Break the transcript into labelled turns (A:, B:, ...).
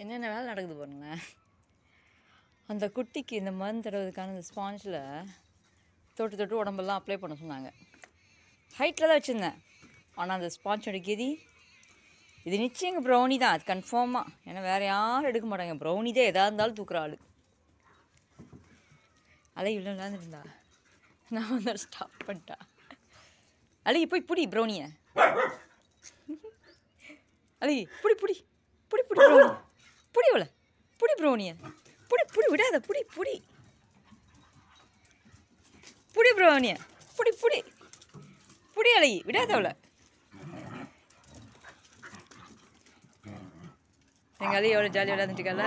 A: என்னென்ன வேலை நடக்குது பாருங்களேன். அந்த குட்டிக்கு இந்த மருந்து தடவுறதுக்கான இந்த ஸ்பாஞ்சில் தொட்டு தொட்டு உடம்பெல்லாம் அப்ளை பண்ண சொன்னாங்க. ஹைட்டில் தான் வச்சுருந்தேன். ஆனால் அந்த ஸ்பாஞ்சோட கெதி இது நிச்சயம் எங்கள் ப்ரௌனி தான், அது கன்ஃபார்மாக. ஏன்னா வேறு யாரும் எடுக்க மாட்டாங்க. ப்ரௌனி தான் எதாக இருந்தாலும் தூக்குற ஆள். அலை இவ்வளோ விளாண்டுருந்தா நான் வந்து ஸ்டாப் பண்ணிட்டா. அழகி போய் புடி ப்ரௌனியை. அழகி புடி புடி புடி புடி ப்ரௌனி புடி அவளை புடி ப்ரௌனியை புடி புடி விடாத புடி புடி புடி ப்ரௌனியை புடி புடி புடி அழகி விடாத அவளை. எங்கள் அழகி எவ்வளோ ஜாலியாக விளையாண்டுட்டு இருக்கால.